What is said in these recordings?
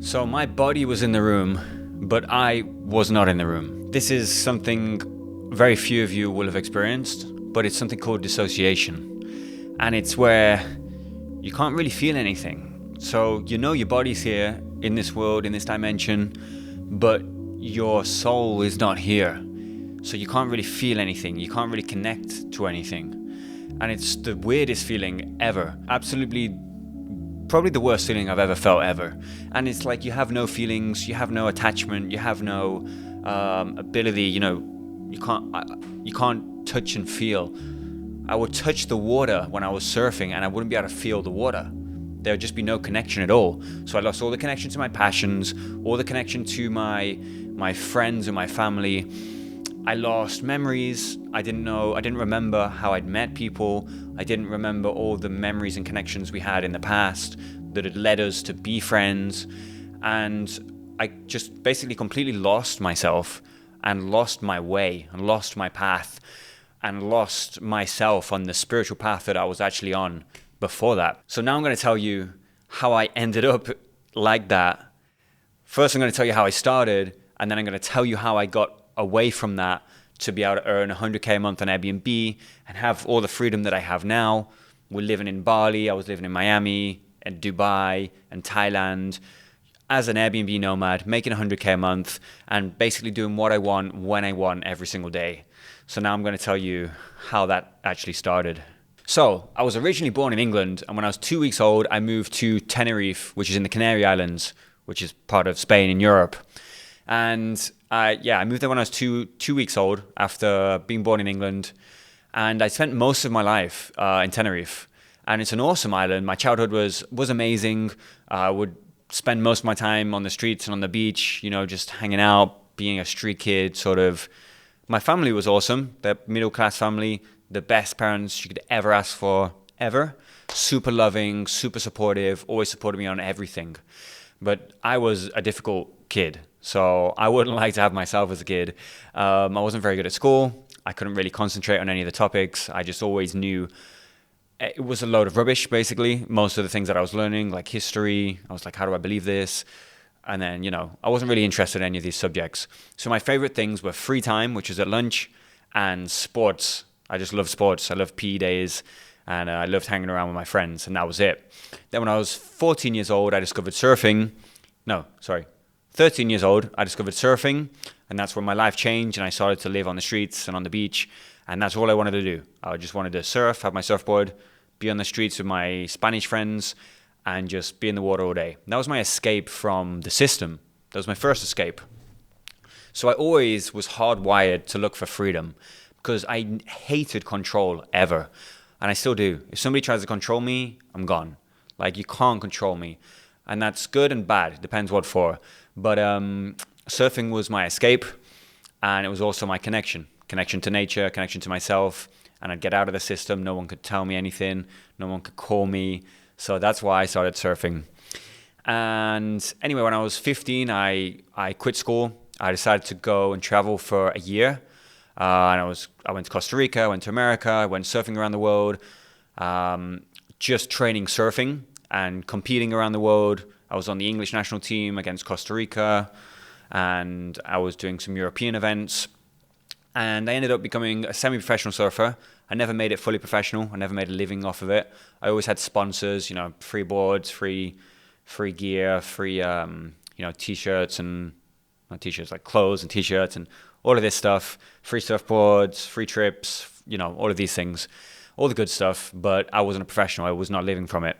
So my body was in the room, but I was not in the room. This is something very few of you will have experienced, but it's something called dissociation. And it's where you can't really feel anything. So you know your body's here in this world, in this dimension, but your soul is not here. So you can't really feel anything. You can't really connect to anything. And it's the weirdest feeling ever. Absolutely, probably the worst feeling I've ever felt ever. And it's like you have no feelings, you have no attachment, you have no ability, you can't touch and feel. I would touch the water when I was surfing and I wouldn't be able to feel the water. There would just be no connection at all. So I lost all the connection to my passions, all the connection to my friends and my family. I lost memories. I didn't remember how I'd met people. I didn't remember all the memories and connections we had in the past that had led us to be friends. And I just basically completely lost myself and lost my way and lost my path and lost myself on the spiritual path that I was actually on before that. So now I'm going to tell you how I ended up like that. First, I'm going to tell you how I started, and then I'm going to tell you how I got away from that to be able to earn 100K a month on Airbnb and have all the freedom that I have now. We're living in Bali, I was living in Miami and Dubai and Thailand as an Airbnb nomad, making 100K a month and basically doing what I want when I want every single day. So now I'm going to tell you how that actually started. So I was originally born in England, and when I was 2 weeks old, I moved to Tenerife, which is in the Canary Islands, which is part of Spain in Europe. And I moved there when I was two weeks old after being born in England. And I spent most of my life in Tenerife. And it's an awesome island. My childhood was amazing. I would spend most of my time on the streets and on the beach, just hanging out, being a street kid, sort of. My family was awesome. They're middle-class family, the best parents you could ever ask for, ever. Super loving, super supportive, always supported me on everything. But I was a difficult kid. So I wouldn't like to have myself as a kid. I wasn't very good at school. I couldn't really concentrate on any of the topics. I just always knew it was a load of rubbish, basically. Most of the things that I was learning, like history, I was like, how do I believe this? And then, I wasn't really interested in any of these subjects. So my favorite things were free time, which is at lunch, and sports. I just love sports. I love PE days, and I loved hanging around with my friends, and that was it. Then when I was 14 years old, I discovered surfing. 13 years old, I discovered surfing, and that's when my life changed, and I started to live on the streets and on the beach, and that's all I wanted to do. I just wanted to surf, have my surfboard, be on the streets with my Spanish friends, and just be in the water all day. And that was my escape from the system. That was my first escape. So I always was hardwired to look for freedom, because I hated control ever, and I still do. If somebody tries to control me, I'm gone. Like, you can't control me. And that's good and bad. It depends what for. But surfing was my escape, and it was also my connection to nature, connection to myself, and I'd get out of the system. No one could tell me anything. No one could call me. So that's why I started surfing. And anyway, when I was 15, I quit school. I decided to go and travel for a year. And I went to Costa Rica, I went to America, I went surfing around the world, just training surfing and competing around the world. I was on the English national team against Costa Rica, and I was doing some European events. And I ended up becoming a semi-professional surfer. I never made it fully professional. I never made a living off of it. I always had sponsors, free boards, free gear, free, t-shirts and not t-shirts, like clothes and t-shirts and all of this stuff, free surfboards, free trips, all of these things, all the good stuff. But I wasn't a professional. I was not living from it.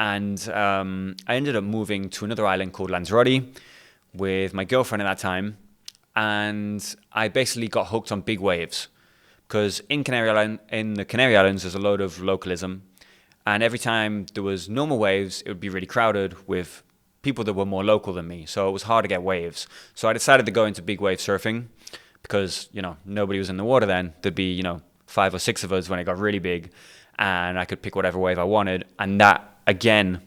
And I ended up moving to another island called Lanzarote with my girlfriend at that time. And I basically got hooked on big waves, because in the Canary Islands, there's a load of localism. And every time there was normal waves, it would be really crowded with people that were more local than me. So it was hard to get waves. So I decided to go into big wave surfing because, nobody was in the water then. There'd be, 5 or 6 of us when it got really big, and I could pick whatever wave I wanted. And that, again,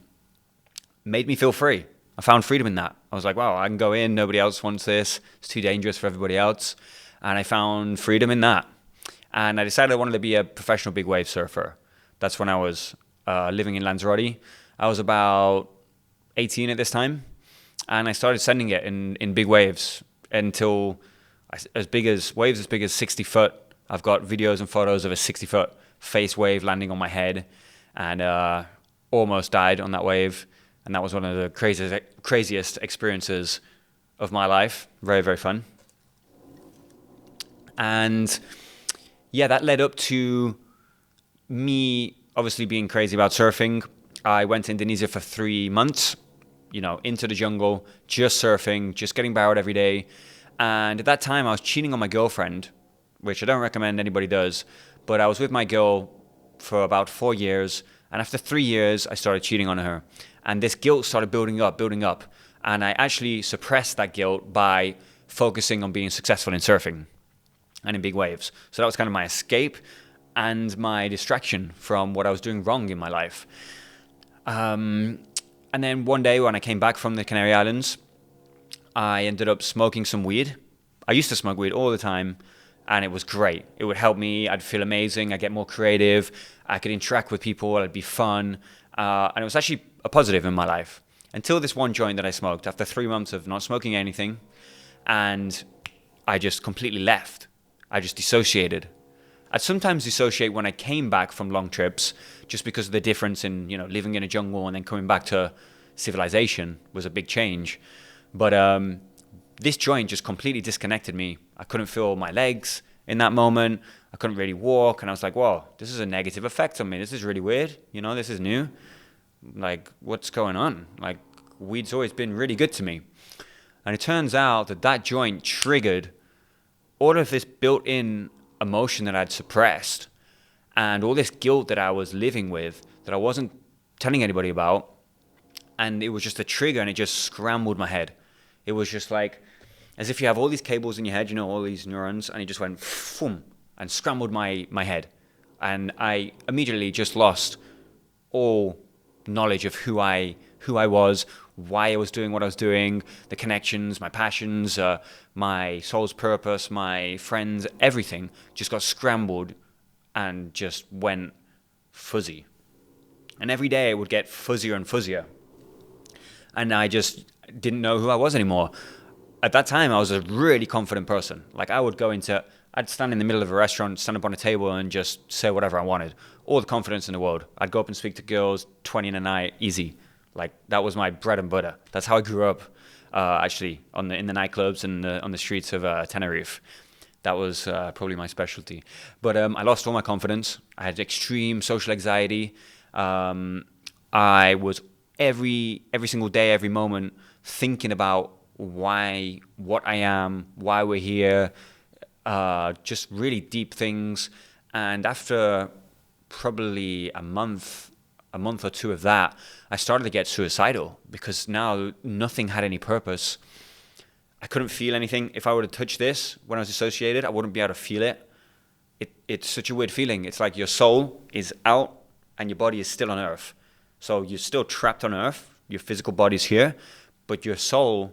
made me feel free. I found freedom in that. I was like, wow, I can go in. Nobody else wants this. It's too dangerous for everybody else. And I found freedom in that. And I decided I wanted to be a professional big wave surfer. That's when I was living in Lanzarote. I was about 18 at this time. and I started sending it in big waves until as big as 60 foot. I've got videos and photos of a 60-foot face wave landing on my head, and almost died on that wave. And that was one of the craziest experiences of my life. Very, very fun. And yeah, that led up to me obviously being crazy about surfing. I went to Indonesia for 3 months, into the jungle, just surfing, just getting borrowed every day. And at that time, I was cheating on my girlfriend, which I don't recommend anybody does. But I was with my girl for about 4 years. And after 3 years, I started cheating on her. And this guilt started building up. And I actually suppressed that guilt by focusing on being successful in surfing and in big waves. So that was kind of my escape and my distraction from what I was doing wrong in my life. And then one day when I came back from the Canary Islands, I ended up smoking some weed. I used to smoke weed all the time, and it was great. It would help me. I'd feel amazing. I'd get more creative. I could interact with people. It'd be fun. And it was actually a positive in my life. Until this one joint that I smoked after 3 months of not smoking anything, and I just completely left. I just dissociated. I'd sometimes dissociate when I came back from long trips, just because of the difference in, living in a jungle and then coming back to civilization was a big change. But this joint just completely disconnected me. I couldn't feel my legs in that moment. I couldn't really walk. And I was like, whoa, this is a negative effect on me. This is really weird. This is new. Like, what's going on? Like, weed's always been really good to me. And it turns out that joint triggered all of this built-in emotion that I'd suppressed, and all this guilt that I was living with that I wasn't telling anybody about. And it was just a trigger, and it just scrambled my head. It was just like as if you have all these cables in your head, all these neurons, and it just went boom and scrambled my head. And I immediately just lost all knowledge of who I was, why I was doing what I was doing, the connections, my passions, my soul's purpose, my friends, everything just got scrambled and just went fuzzy. And every day it would get fuzzier and fuzzier. And I just didn't know who I was anymore. At that time, I was a really confident person. Like, I'd stand in the middle of a restaurant, stand up on a table and just say whatever I wanted. All the confidence in the world. I'd go up and speak to girls, 20 in a night, easy. Like, that was my bread and butter. That's how I grew up, actually, in the nightclubs and on the streets of Tenerife. That was probably my specialty. But I lost all my confidence. I had extreme social anxiety. I was every single day, every moment, thinking about what I am, why we're here, just really deep things. And after probably a month or two of that, I started to get suicidal, because now nothing had any purpose. I couldn't feel anything. If I were to touch this when I was dissociated, I wouldn't be able to feel it. It's such a weird feeling. It's like your soul is out and your body is still on Earth. So you're still trapped on Earth. Your physical body's here, but your soul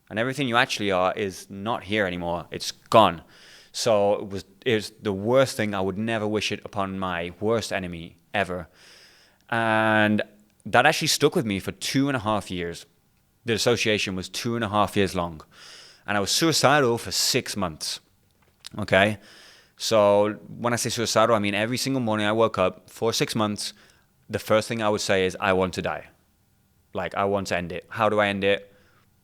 and everything you actually are is not here anymore. It's gone. So it was the worst thing. I would never wish it upon my worst enemy ever. And that actually stuck with me for 2.5 years. The dissociation was 2.5 years long. And I was suicidal for 6 months. Okay? So when I say suicidal, I mean every single morning I woke up for 6 months, the first thing I would say is, I want to die. Like, I want to end it. How do I end it?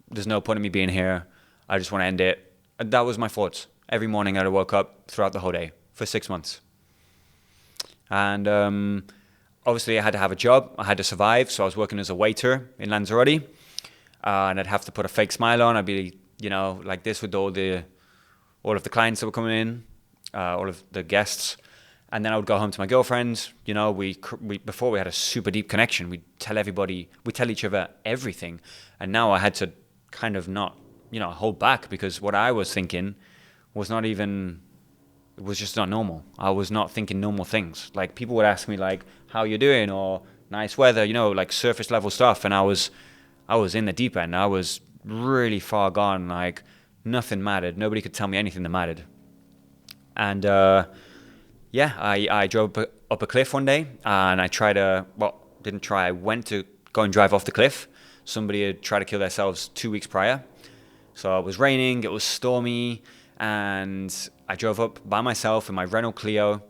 There's no point in me being here. I just want to end it. And that was my thoughts. Every morning I woke up throughout the whole day for 6 months. And obviously I had to have a job. I had to survive. So I was working as a waiter in Lanzarote. And I'd have to put a fake smile on. I'd be, like this with all of the clients that were coming in, all of the guests. And then I would go home to my girlfriend. We before we had a super deep connection. We tell each other everything. And now I had to kind of not, hold back, because what I was thinking was it was just not normal. I was not thinking normal things. Like, people would ask me, like, how you doing, or nice weather, like surface level stuff. And I was in the deep end. I was really far gone. Like, nothing mattered. Nobody could tell me anything that mattered. And I drove up a cliff one day, and I went to go and drive off the cliff. somebody had tried to kill themselves 2 weeks prior. So it was raining, it was stormy, and I drove up by myself in my Renault Clio,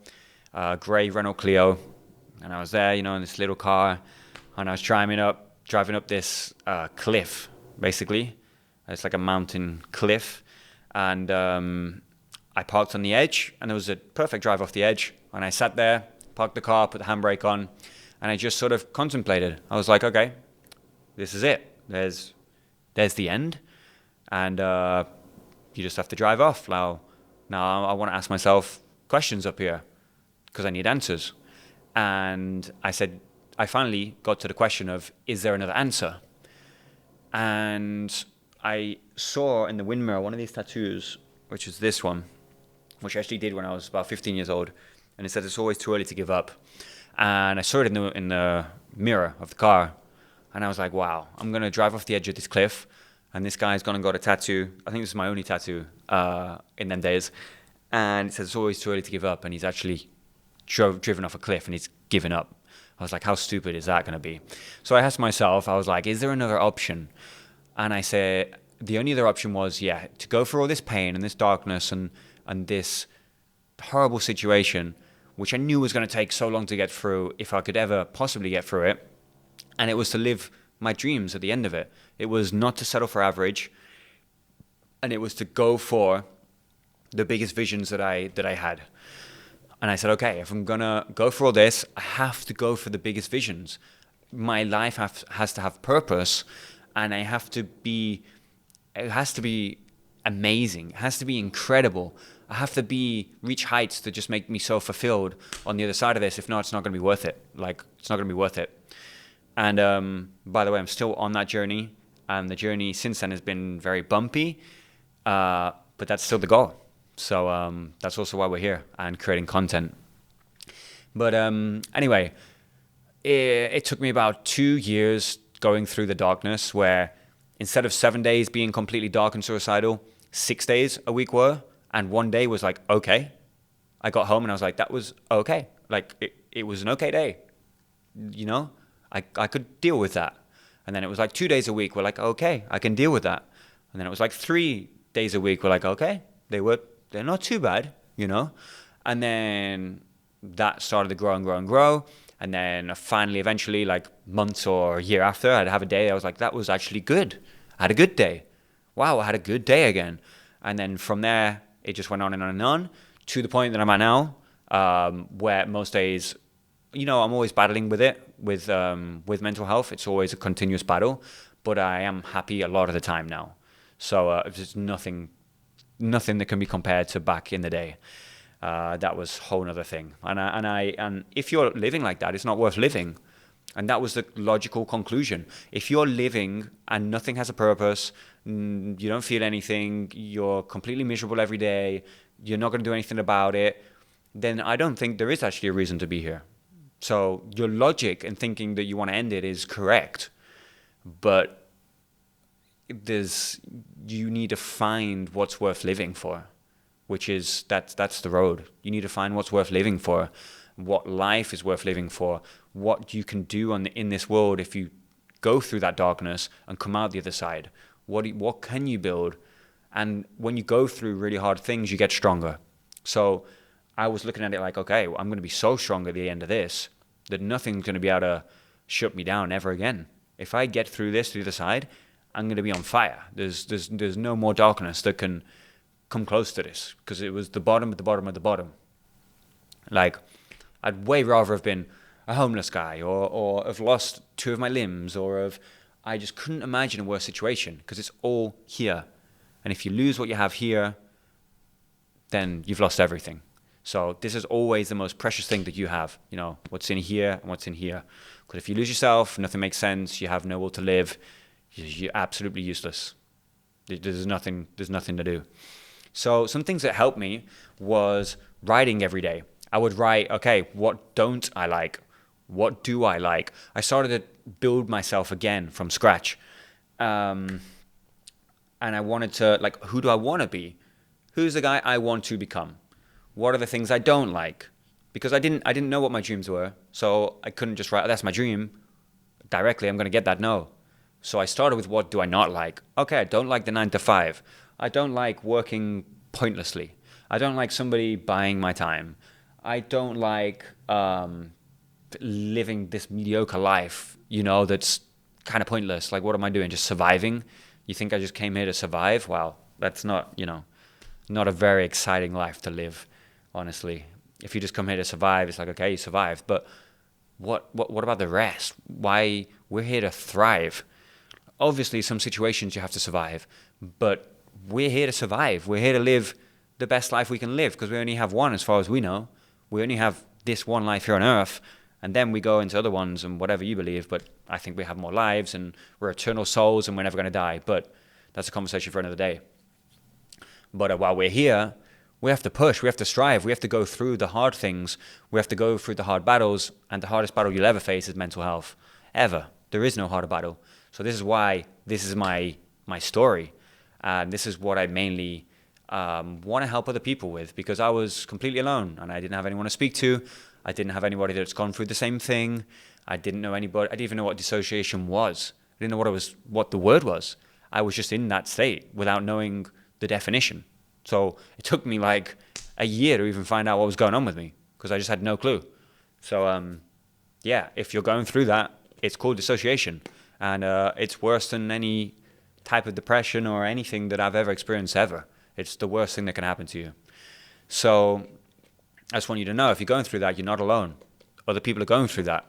grey Renault Clio, and I was there, in this little car, and I was driving up this cliff, basically. It's like a mountain cliff, and I parked on the edge, and there was a perfect drive off the edge, and I sat there, parked the car, put the handbrake on, and I just sort of contemplated. I was like, okay, this is it. There's the end, and you just have to drive off. Now I want to ask myself questions up here because I need answers. And I finally got to the question of, is there another answer? And I saw in the wind mirror one of these tattoos, which is this one, which I actually did when I was about 15 years old. And it said, it's always too early to give up. And I saw it in the mirror of the car. And I was like, wow, I'm going to drive off the edge of this cliff. And this guy's gone and got a tattoo. I think this is my only tattoo in them days. And it says, it's always too early to give up. And he's actually driven off a cliff and he's given up. I was like, how stupid is that going to be? So I asked myself, I was like, is there another option? And I said, the only other option was, to go through all this pain and this darkness and this horrible situation, which I knew was going to take so long to get through if I could ever possibly get through it. And it was to live my dreams at the end of it. It was not to settle for average. And it was to go for the biggest visions that I had. And I said, okay, if I'm going to go for all this, I have to go for the biggest visions. My life has to have purpose, and it has to be amazing. It has to be incredible. I have to reach heights that just make me so fulfilled on the other side of this. If not, it's not going to be worth it. It's not going to be worth it. And by the way, I'm still on that journey. And the journey since then has been very bumpy, but that's still the goal. So that's also why we're here and creating content. But anyway, it took me about 2 years going through the darkness, where instead of 7 days being completely dark and suicidal, 6 days a week were, and one day was like, okay. I got home and I was like, that was okay. It was an okay day. I could deal with that. And then it was like 2 days a week, we're like, okay, I can deal with that. And then it was like 3 days a week, we're like, okay, they're not too bad, And then that started to grow and grow and grow. And then finally, eventually, like months or a year after, I'd have a day, I was like, that was actually good. I had a good day. Wow, I had a good day again. And then from there, it just went on and on and on to the point that I'm at now, where most days, I'm always battling with it, with mental health. It's always a continuous battle, but I am happy a lot of the time now. So there's nothing that can be compared to back in the day. That was a whole other thing. And if you're living like that, it's not worth living. And that was the logical conclusion. If you're living and nothing has a purpose, you don't feel anything, you're completely miserable every day, you're not going to do anything about it, then I don't think there is actually a reason to be here. So your logic in thinking that you want to end it is correct. But you need to find what's worth living for, which is that's the road. You need to find what's worth living for, what life is worth living for, what you can do in this world if you go through that darkness and come out the other side. What can you build? And when you go through really hard things, you get stronger. So I was looking at it like, okay, I'm going to be so strong at the end of this that nothing's going to be able to shut me down ever again. If I get through this to the other side, I'm going to be on fire. There's no more darkness that can come close to this, because it was the bottom of the bottom of the bottom. Like, I'd way rather have been a homeless guy or have lost 2 of my limbs I just couldn't imagine a worse situation, because it's all here. And if you lose what you have here, then you've lost everything. So this is always the most precious thing that you have, what's in here and what's in here. Because if you lose yourself, nothing makes sense, you have no will to live, you're absolutely useless. There's nothing to do. So some things that helped me was writing every day. I would write, okay, what don't I like? What do I like? I started to build myself again from scratch. And I wanted to, who do I want to be? Who's the guy I want to become? What are the things I don't like? Because I didn't know what my dreams were. So I couldn't just write, oh, that's my dream. Directly, I'm going to get that. No. So I started with, what do I not like? Okay, I don't like the 9 to 5. I don't like working pointlessly. I don't like somebody buying my time. I don't like living this mediocre life, that's kind of pointless. Like, what am I doing? Just surviving? You think I just came here to survive? Wow, that's not a very exciting life to live, honestly. If you just come here to survive, it's like, okay, you survived, but what about the rest? Why? We're here to thrive. Obviously, some situations you have to survive, but we're here to survive. We're here to live the best life we can live, because we only have one, as far as we know. We only have this one life here on Earth, and then we go into other ones and whatever you believe. But I think we have more lives, and we're eternal souls, and we're never going to die. But that's a conversation for another day. But while we're here, we have to push, we have to strive, we have to go through the hard things, we have to go through the hard battles, and the hardest battle you'll ever face is mental health. Ever. There is no harder battle. So this is why this is my story. And this is what I mainly want to help other people with, because I was completely alone and I didn't have anyone to speak to. I didn't have anybody that's gone through the same thing. I didn't know anybody. I didn't even know what dissociation was. I didn't know what the word was. I was just in that state without knowing the definition. So it took me like a year to even find out what was going on with me, because I just had no clue. So yeah, if you're going through that, it's called dissociation. And it's worse than any type of depression or anything that I've ever experienced ever. It's the worst thing that can happen to you. So I just want you to know, if you're going through that, you're not alone. Other people are going through that.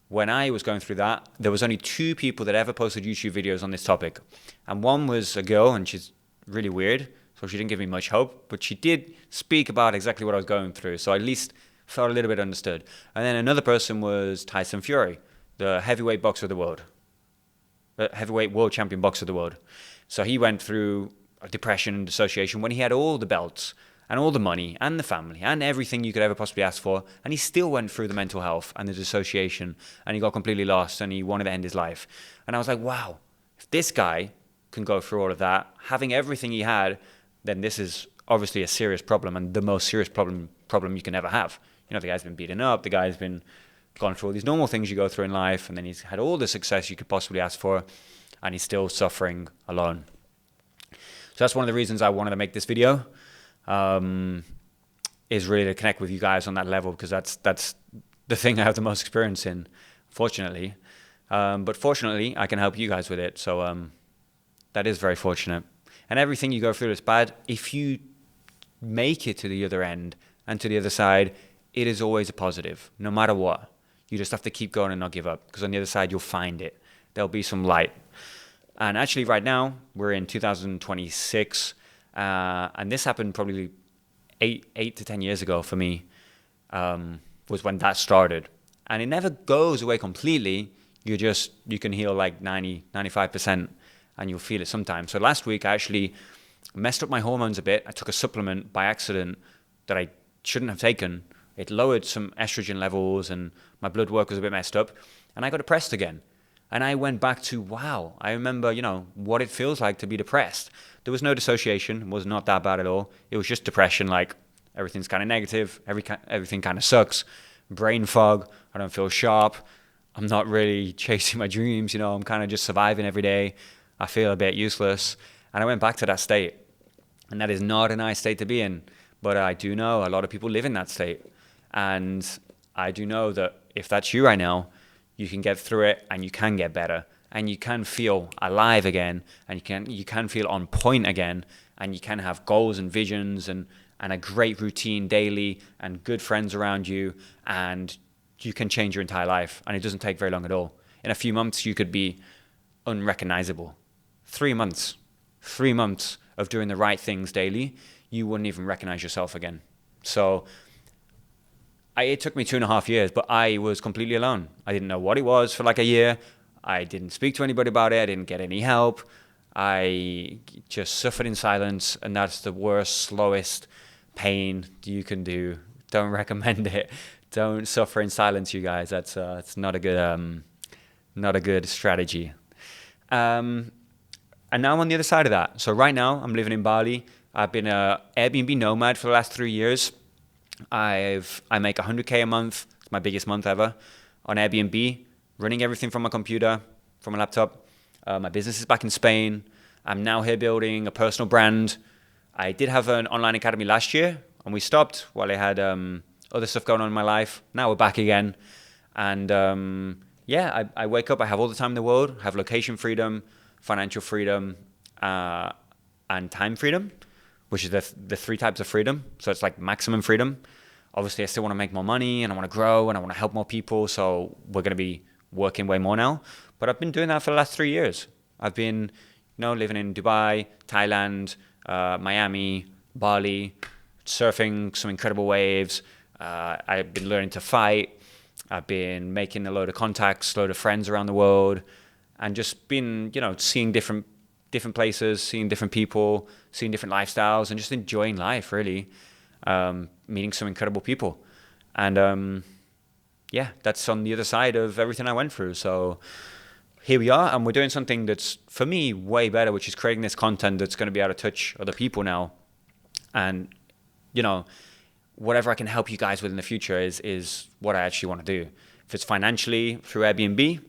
When I was going through that, there was only 2 people that ever posted YouTube videos on this topic. And one was a girl, and she's really weird, so she didn't give me much hope, but she did speak about exactly what I was going through, so I at least felt a little bit understood. And then another person was Tyson Fury, the heavyweight boxer of the world. Heavyweight world champion boxer of the world. So he went through depression and dissociation when he had all the belts and all the money and the family and everything you could ever possibly ask for, and he still went through the mental health and the dissociation, and he got completely lost and he wanted to end his life. And I was like, wow, if this guy can go through all of that, having everything he had, then this is obviously a serious problem, and the most serious problem you can ever have. The guy's been beaten up, the guy's been gone through all these normal things you go through in life, and then he's had all the success you could possibly ask for, and he's still suffering alone. So that's one of the reasons I wanted to make this video, is really to connect with you guys on that level, because that's the thing I have the most experience in, fortunately. But fortunately, I can help you guys with it, so that is very fortunate. And everything you go through that's bad, if you make it to the other end and to the other side, it is always a positive, no matter what. You just have to keep going and not give up, because on the other side, you'll find it. There'll be some light. And actually, right now, we're in 2026, and this happened probably 8 to 10 years ago for me, was when that started. And it never goes away completely. You can heal like 95%, and you'll feel it sometimes. So last week, I actually messed up my hormones a bit. I took a supplement by accident that I shouldn't have taken. It lowered some estrogen levels, and my blood work was a bit messed up, and I got depressed again. And I went back to, wow, I remember, what it feels like to be depressed. There was no dissociation. It was not that bad at all. It was just depression, like everything's kind of negative, everything kind of sucks, brain fog, I don't feel sharp, I'm not really chasing my dreams, I'm kind of just surviving every day. I feel a bit useless. And I went back to that state. And that is not a nice state to be in. But I do know a lot of people live in that state. And I do know that if that's you right now, you can get through it, and you can get better, and you can feel alive again, and you can feel on point again, and you can have goals and visions and a great routine daily and good friends around you, and you can change your entire life. And it doesn't take very long at all. In a few months, you could be unrecognizable. 3 months of doing the right things daily, you wouldn't even recognize yourself again. So it took me 2.5 years, but I was completely alone. I didn't know what it was for like a year. I didn't speak to anybody about it. I didn't get any help. I just suffered in silence, and that's the worst, slowest pain you can do. Don't recommend it. Don't suffer in silence, you guys. That's it's not a good strategy. And now I'm on the other side of that. So right now I'm living in Bali. I've been an Airbnb nomad for the last 3 years. I make $100K a month. It's my biggest month ever on Airbnb, running everything from my computer, from my laptop. My business is back in Spain. I'm now here building a personal brand. I did have an online academy last year, and we stopped while I had other stuff going on in my life. Now we're back again. And I wake up, I have all the time in the world, I have location freedom, financial freedom, and time freedom, which is the three types of freedom. So it's like maximum freedom. Obviously, I still want to make more money, and I want to grow, and I want to help more people. So we're going to be working way more now. But I've been doing that for the last 3 years. I've been, living in Dubai, Thailand, Miami, Bali, surfing some incredible waves. I've been learning to fight. I've been making a load of contacts, a load of friends around the world, and just been, seeing different places, seeing different people, seeing different lifestyles, and just enjoying life, really. Meeting some incredible people. And that's on the other side of everything I went through. So here we are, and we're doing something that's, for me, way better, which is creating this content that's going to be able to touch other people now. And, whatever I can help you guys with in the future is what I actually want to do. If it's financially, through Airbnb,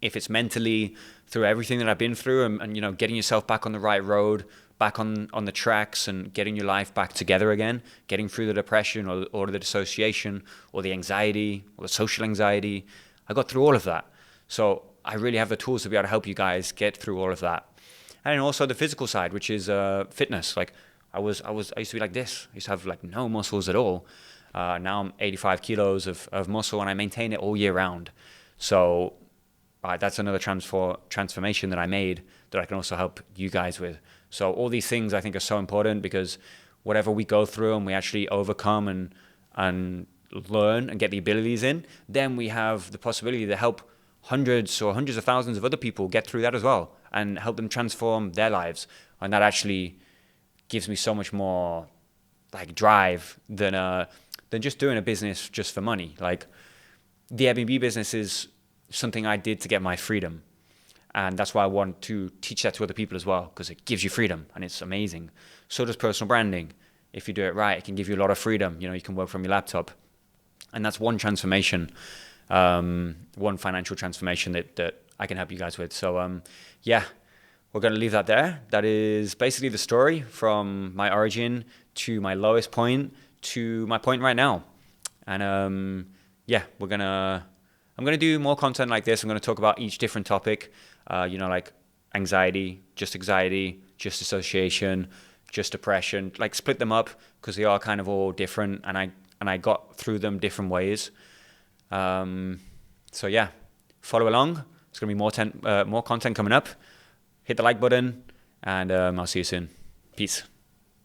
if it's mentally, through everything that I've been through, and getting yourself back on the right road, back on the tracks, and getting your life back together again, getting through the depression or the dissociation or the anxiety or the social anxiety. I got through all of that. So I really have the tools to be able to help you guys get through all of that. And also the physical side, which is fitness. Like I used to be like this. I used to have like no muscles at all. Now I'm 85 kilos of muscle, and I maintain it all year round. So that's another transformation that I made that I can also help you guys with. So all these things I think are so important, because whatever we go through and we actually overcome and learn and get the abilities in, then we have the possibility to help hundreds of thousands of other people get through that as well, and help them transform their lives. And that actually gives me so much more like drive than just doing a business just for money. Like the Airbnb business is something I did to get my freedom. And that's why I want to teach that to other people as well, because it gives you freedom and it's amazing. So does personal branding. If you do it right, it can give you a lot of freedom. You can work from your laptop. And that's one transformation, one financial transformation that I can help you guys with. So we're going to leave that there. That is basically the story from my origin to my lowest point to my point right now. And I'm going to do more content like this. I'm going to talk about each different topic, like anxiety, just dissociation, just depression, like split them up, because they are kind of all different, and I got through them different ways. Follow along. There's going to be more content coming up. Hit the like button, and I'll see you soon. Peace.